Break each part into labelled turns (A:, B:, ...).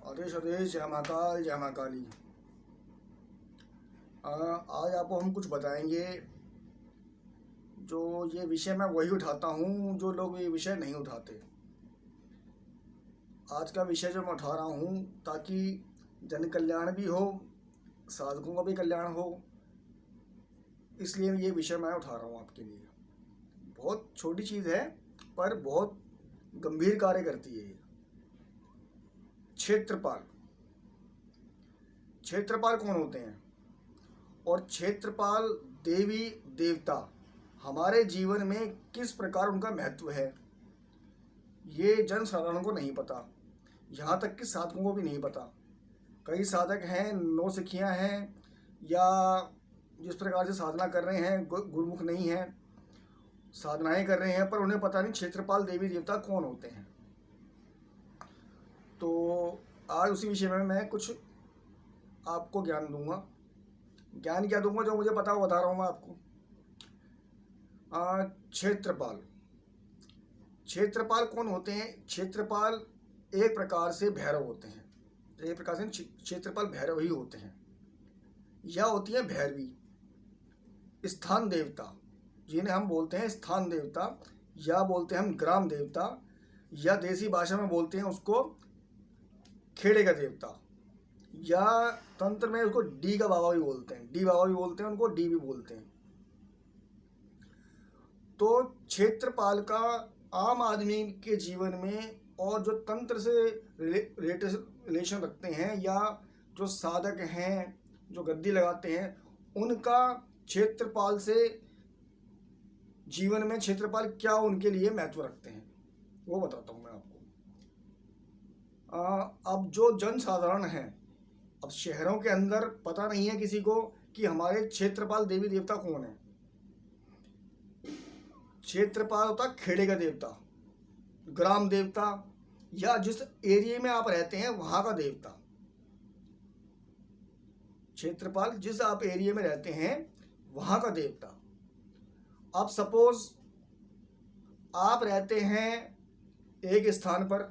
A: आदेश आदेश जय महाकाल जय महाकाली। आज आपको हम कुछ बताएंगे। जो ये विषय मैं वही उठाता हूँ जो लोग ये विषय नहीं उठाते। आज का विषय जो मैं उठा रहा हूँ ताकि जन कल्याण भी हो, साधकों का भी कल्याण हो, इसलिए ये विषय मैं उठा रहा हूँ आपके लिए। बहुत छोटी चीज़ है पर बहुत गंभीर कार्य करती है ये। क्षेत्रपाल। क्षेत्रपाल कौन होते हैं और क्षेत्रपाल देवी देवता हमारे जीवन में किस प्रकार उनका महत्व है, ये जन साधारण को नहीं पता। यहाँ तक कि साधकों को भी नहीं पता। कई साधक हैं, नौसिखियाँ हैं, या जिस प्रकार से साधना कर रहे हैं, गुरुमुख नहीं हैं, साधनाएं कर रहे हैं, पर उन्हें पता नहीं क्षेत्रपाल देवी देवता कौन होते हैं। तो आज उसी विषय में मैं कुछ आपको ज्ञान दूंगा। ज्ञान क्या दूंगा, जो मुझे पता वो बता रहा हूँ मैं आपको। क्षेत्रपाल। क्षेत्रपाल कौन होते हैं? क्षेत्रपाल एक प्रकार से भैरव होते हैं। एक प्रकार से क्षेत्रपाल भैरव ही होते हैं, या होती है भैरवी, स्थान देवता, जिन्हें हम बोलते हैं स्थान देवता, या बोलते हैं हम ग्राम देवता, या देसी भाषा में बोलते हैं उसको खेड़े का देवता, या तंत्र में उसको डी का बाबा भी बोलते हैं। डी बाबा भी बोलते हैं उनको, डी भी बोलते हैं। तो क्षेत्रपाल का आम आदमी के जीवन में, और जो तंत्र से रिलेशन रखते हैं, या जो साधक हैं, जो गद्दी लगाते हैं, उनका क्षेत्रपाल से जीवन में क्षेत्रपाल क्या उनके लिए महत्व रखते हैं, वो बताता हूँ मैं आपको। अब जो जन साधारण हैं, अब शहरों के अंदर पता नहीं है किसी को कि हमारे क्षेत्रपाल देवी देवता कौन है। क्षेत्रपाल होता खेड़े का देवता, ग्राम देवता, या जिस एरिया में आप रहते हैं वहां का देवता। क्षेत्रपाल जिस आप एरिया में रहते हैं वहां का देवता। अब सपोज आप रहते हैं एक स्थान पर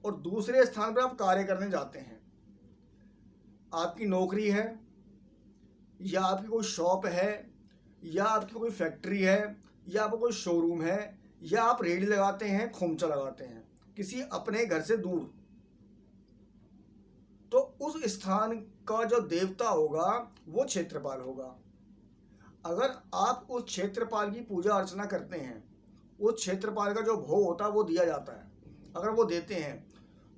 A: और दूसरे स्थान पर आप कार्य करने जाते हैं। आपकी नौकरी है, या आपकी कोई शॉप है, या आपकी कोई फैक्ट्री है, या आपका कोई शोरूम है, या आप रेडी लगाते हैं, खोमचा लगाते हैं किसी अपने घर से दूर। तो उस स्थान का जो देवता होगा वो क्षेत्रपाल होगा। अगर आप उस क्षेत्रपाल की पूजा अर्चना करते हैं, उस क्षेत्रपाल का जो भोग होता है वो दिया जाता है, अगर वो देते हैं,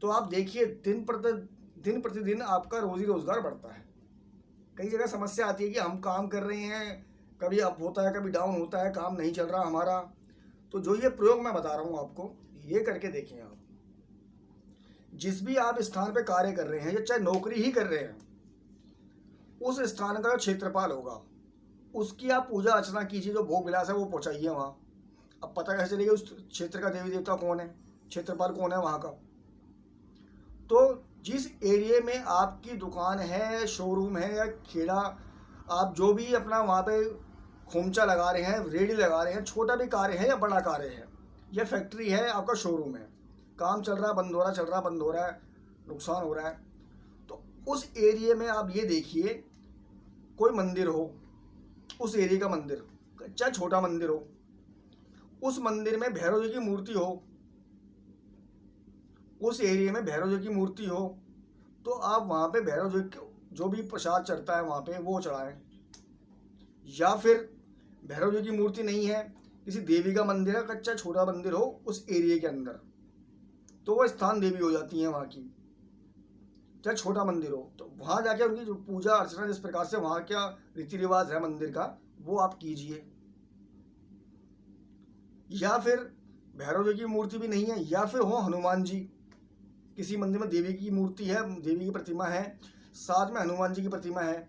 A: तो आप देखिए दिन प्रतिदिन आपका रोजी रोजगार बढ़ता है। कई जगह समस्या आती है कि हम काम कर रहे हैं, कभी अप होता है, कभी डाउन होता है, काम नहीं चल रहा हमारा। तो जो ये प्रयोग मैं बता रहा हूँ आपको, ये करके देखिए आप। जिस भी आप स्थान पे कार्य कर रहे हैं, या चाहे नौकरी ही कर रहे हैं, उस स्थान का जो क्षेत्रपाल होगा उसकी आप पूजा अर्चना कीजिए। जो भोग विलास है वो पहुँचाइए वहाँ। अब पता कैसे चलेगा उस क्षेत्र का देवी देवता कौन है, क्षेत्रपाल कौन है वहाँ का। तो जिस एरिया में आपकी दुकान है, शोरूम है, या खेड़ा, आप जो भी अपना वहाँ पे खोमचा लगा रहे हैं, रेडी लगा रहे हैं, छोटा भी कार्य है या बड़ा कार्य है, या फैक्ट्री है, आपका शोरूम है, काम चल रहा है, बंद हो रहा है, चल रहा है, बंद हो रहा है, नुकसान हो रहा है, तो उस एरिया में आप ये देखिए, कोई मंदिर हो, उस एरिया का मंदिर, चाहे छोटा मंदिर हो, उस मंदिर में भैरव जी की मूर्ति हो, उस एरिया में भैरव जी की मूर्ति हो, तो आप वहाँ पे भैरव जी को जो भी प्रसाद चढ़ता है वहाँ पे वो चढ़ाएं। या फिर भैरव जी की मूर्ति नहीं है, किसी देवी का मंदिर है, कच्चा छोटा मंदिर हो उस एरिया के अंदर, तो वो स्थान देवी हो जाती है वहाँ की। चाहे छोटा मंदिर हो तो वहाँ जाके उनकी जो पूजा अर्चना, जिस प्रकार से वहाँ क्या रीति रिवाज है मंदिर का, वो आप कीजिए। या फिर भैरव जी की मूर्ति भी नहीं है, या फिर हो हनुमान जी, किसी मंदिर में देवी की मूर्ति है, देवी की प्रतिमा है, साथ में हनुमान जी की प्रतिमा है,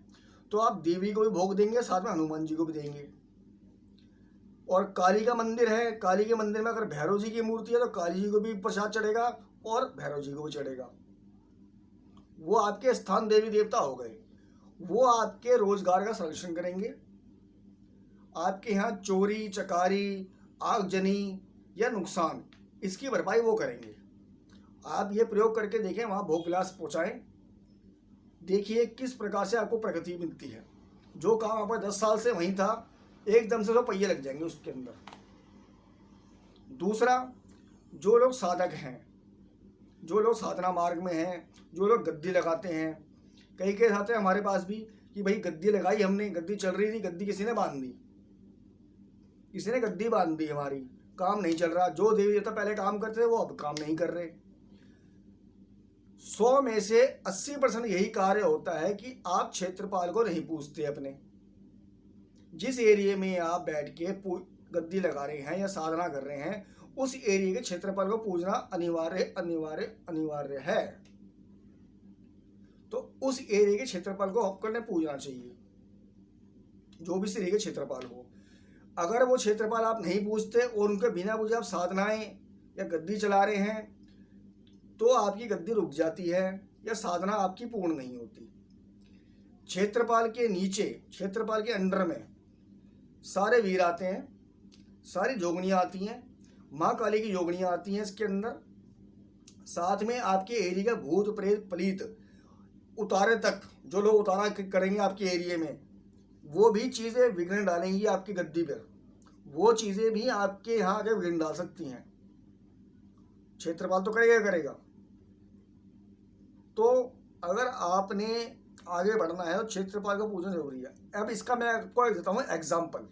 A: तो आप देवी को भी भोग देंगे, साथ में हनुमान जी को भी देंगे। और काली का मंदिर है, काली के मंदिर में अगर भैरव जी की मूर्ति है तो काली जी को भी प्रसाद चढ़ेगा और भैरव जी को भी चढ़ेगा। वो आपके स्थान देवी देवता हो गए। वो आपके रोजगार का संरक्षण करेंगे। आपके यहाँ चोरी चकारी, आगजनी या नुकसान, इसकी भरपाई वो करेंगे। आप ये प्रयोग करके देखें, वहाँ भोग विलास पहुँचाएँ, देखिए किस प्रकार से आपको प्रगति मिलती है। जो काम आपका 10 साल से वहीं था, एकदम से तो पहिए लग जाएंगे उसके अंदर। दूसरा, जो लोग साधक हैं, जो लोग साधना मार्ग में हैं, जो लोग गद्दी लगाते हैं, कई केस आते हैं हमारे पास भी कि भाई गद्दी लगाई हमने, गद्दी चल रही थी, गद्दी किसी ने बांध दी, किसी ने गद्दी बांध दी हमारी, काम नहीं चल रहा। जो देवी देवता पहले काम करते थे वो अब काम नहीं कर रहे। 100 में से 80% यही कार्य होता है कि आप क्षेत्रपाल को नहीं पूछते। अपने जिस एरिया में आप बैठ के गद्दी लगा रहे हैं या साधना कर रहे हैं, उस एरिया के क्षेत्रपाल को पूजना अनिवार्य अनिवार्य अनिवार्य है। तो उस एरिया के क्षेत्रपाल को आपको ने पूजना चाहिए, जो भी एरिया के क्षेत्रपाल हो। अगर वो क्षेत्रपाल आप नहीं पूछते और उनके बिना पूछे आप साधनाएं या गद्दी चला रहे हैं, तो आपकी गद्दी रुक जाती है या साधना आपकी पूर्ण नहीं होती। क्षेत्रपाल के नीचे, क्षेत्रपाल के अंडर में सारे वीर आते हैं, सारी जोगनियाँ आती हैं, माँ काली की जोगनियाँ आती हैं इसके अंदर। साथ में आपके एरिया का भूत प्रेत पलीत उतारे तक, जो लोग उतारा करेंगे आपके एरिया में, वो भी चीज़ें विघ्न डालेंगी आपकी गद्दी पर। वो चीज़ें भी आपके यहाँ आके विघ्न डाल सकती हैं। क्षेत्रपाल तो करेगा करेगा। तो अगर आपने आगे बढ़ना है तो क्षेत्रपाल को पूजना जरूरी है। अब इसका मैं आपको देता हूँ एग्जाम्पल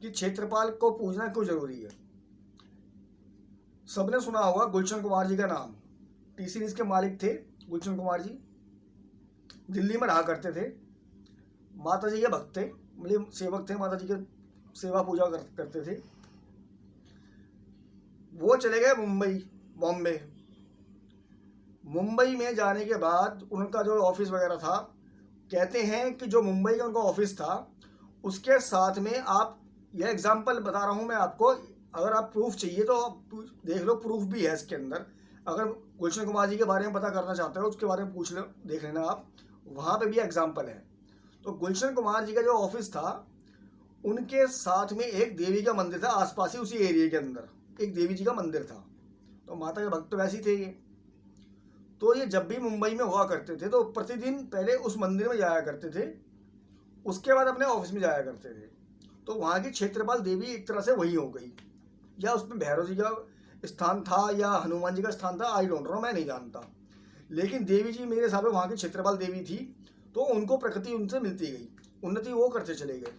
A: कि क्षेत्रपाल को पूजना क्यों जरूरी है। सबने सुना होगा गुलशन कुमार जी का नाम, टी सीरीज के मालिक थे गुलशन कुमार जी, दिल्ली में रहा करते थे, माता जी के भक्त थे, मतलब सेवक थे, माता जी के सेवा पूजा करते थे। वो चले गए मुंबई, बॉम्बे। मुंबई में जाने के बाद उनका जो ऑफिस वगैरह था, कहते हैं कि जो मुंबई का उनका ऑफिस था, उसके साथ में, आप यह एग्जांपल बता रहा हूँ मैं आपको, अगर आप प्रूफ चाहिए तो आप देख लो, प्रूफ भी है इसके अंदर। अगर गुलशन कुमार जी के बारे में पता करना चाहते हो, उसके बारे में पूछ लो, देख लेना आप, वहाँ पे भी एग्जांपल है। तो गुलशन कुमार जी का जो ऑफिस था, उनके साथ में एक देवी का मंदिर था, आसपास ही उसी एरिया के अंदर एक देवी जी का मंदिर था। तो माता के भक्त तो वैसे ही थे ये। तो ये जब भी मुंबई में हुआ करते थे तो प्रतिदिन पहले उस मंदिर में जाया करते थे, उसके बाद अपने ऑफिस में जाया करते थे। तो वहाँ की क्षेत्रपाल देवी एक तरह से वही हो गई, या उसमें भैरव जी का स्थान था या हनुमान जी का स्थान था, आई डोंट नो, मैं नहीं जानता। लेकिन देवी जी मेरे हिसाब से वहाँ की क्षेत्रपाल देवी थी। तो उनको प्रकृति उनसे मिलती गई, उन्नति वो करते चले गए।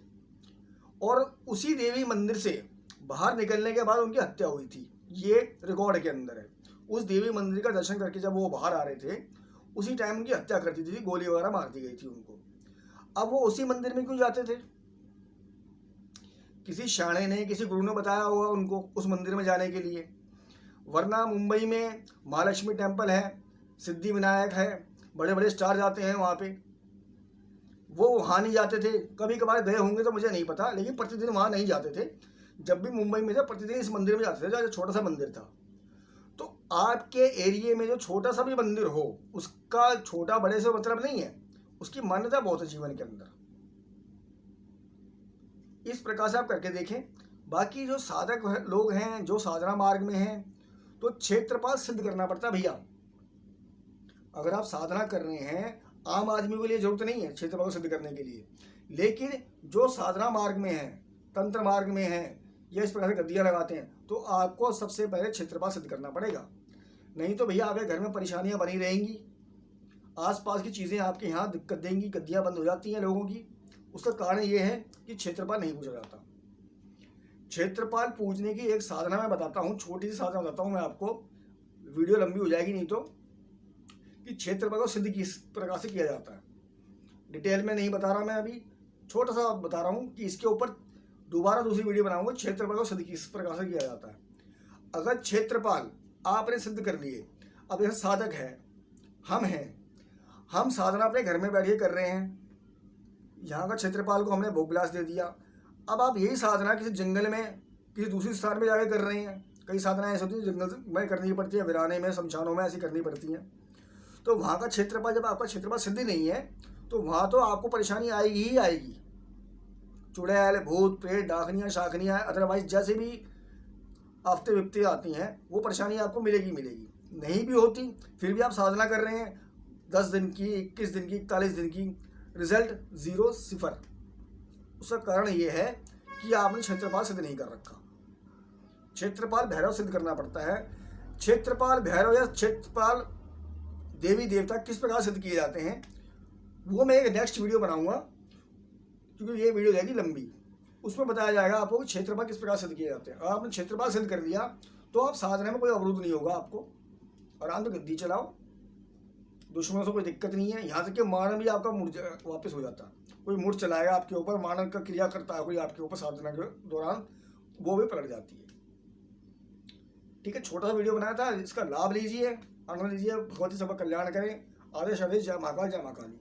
A: और उसी देवी मंदिर से बाहर निकलने के बाद उनकी हत्या हुई थी, ये रिकॉर्ड के अंदर है। उस देवी मंदिर का दर्शन करके जब वो बाहर आ रहे थे, उसी टाइम उनकी हत्या कर दी थी, गोली वगैरह मार दी गई थी उनको। अब वो उसी मंदिर में क्यों जाते थे? किसी शाणे ने, किसी गुरु ने बताया होगा उनको उस मंदिर में जाने के लिए। वरना मुंबई में महालक्ष्मी टेम्पल है, सिद्धि विनायक है, बड़े बड़े स्टार जाते हैं वहाँ पे, वो वहाँ नहीं जाते थे। कभी कभार गए होंगे तो मुझे नहीं पता, लेकिन प्रतिदिन वहाँ नहीं जाते थे। जब भी मुंबई में थे, प्रतिदिन इस मंदिर में जाते थे, जो छोटा सा मंदिर था। तो आपके एरिया में जो छोटा सा भी मंदिर हो, उसका छोटा बड़े से मतलब नहीं है, उसकी मान्यता बहुत है जीवन के अंदर। इस प्रकार से आप करके देखें। बाकी जो साधक लोग हैं, जो साधना मार्ग में हैं, तो क्षेत्रपाल सिद्ध करना पड़ता है भैया। अगर आप साधना कर रहे हैं, आम आदमी के लिए जरूरत नहीं है क्षेत्रपाल को सिद्ध करने के लिए, लेकिन जो साधना मार्ग में है, तंत्र मार्ग में है, या इस प्रकार से गद्दियाँ लगाते हैं, तो आपको सबसे पहले क्षेत्रपाल सिद्ध करना पड़ेगा। नहीं तो भैया आपके घर में परेशानियां बनी रहेंगी, आसपास की चीज़ें आपके यहाँ दिक्कत देंगी, गद्दियाँ बंद हो जाती हैं लोगों की। उसका कारण ये है कि क्षेत्रपाल नहीं पूजा जाता। क्षेत्रपाल पूजने की एक साधना मैं बताता हूँ, छोटी सी साधना बताता हूँ मैं आपको, वीडियो लंबी हो जाएगी नहीं तो, कि क्षेत्रपाल को सिद्ध किस प्रकार से किया जाता है। डिटेल में नहीं बता रहा मैं, अभी छोटा सा बता रहा हूँ कि इसके ऊपर दोबारा दूसरी वीडियो बनाऊंगा, क्षेत्रपाल को सिद्ध किस प्रकार से किया जाता है। अगर क्षेत्रपाल आपने सिद्ध कर लिए, अब यह साधक है, हम हैं, हम साधना अपने घर में बैठे कर रहे हैं, यहाँ का क्षेत्रपाल को हमने भोग विलास दे दिया। अब आप यही साधना किसी जंगल में, किसी दूसरी स्थान में जाके कर रहे हैं। कई साधनाएं ऐसी होती हैं जंगल में करनी पड़ती है, वीराने में, शमशानों में ऐसी करनी पड़ती हैं। तो वहाँ का क्षेत्रपाल, जब आपका क्षेत्रपाल सिद्ध नहीं है, तो वहाँ तो आपको परेशानी आएगी ही आएगी। चुड़ैल, भूत प्रेत, डाकनियाँ, शाकनियाँ, अदरवाइज जैसे भी आफते विपत्ति आती हैं, वो परेशानी आपको मिलेगी मिलेगी। नहीं भी होती फिर भी आप साधना कर रहे हैं 10 दिन की, 21 दिन की, 41 दिन की, रिजल्ट 0 0। उसका कारण ये है कि आपने क्षेत्रपाल सिद्ध नहीं कर रखा। क्षेत्रपाल भैरव सिद्ध करना पड़ता है। क्षेत्रपाल भैरव या क्षेत्रपाल देवी देवता किस प्रकार सिद्ध किए जाते हैं वो मैं एक नेक्स्ट वीडियो बनाऊंगा, क्योंकि ये वीडियो रहेगी लंबी। उसमें बताया जाएगा आपको कि क्षेत्रपाल किस प्रकार सिद्ध किए जाते हैं। अगर आपने क्षेत्रपाल सिद्ध कर लिया तो आप साधना में कोई अवरोध नहीं होगा आपको। आराम से गद्दी चलाओ, दुश्मनों से कोई दिक्कत नहीं है। यहाँ तक कि मानव भी आपका वापस हो जाता है। कोई मुड़ चलाएगा आपके ऊपर, मानव का क्रिया करता है कोई आपके ऊपर साधना के दौरान, वो भी पलट जाती है। ठीक है, छोटा सा वीडियो बनाया था, इसका लाभ लीजिए, आनंद लीजिए। भगवती सबका कल्याण करें। आदेश आदेश, जय महाकाल, जय महाकाली।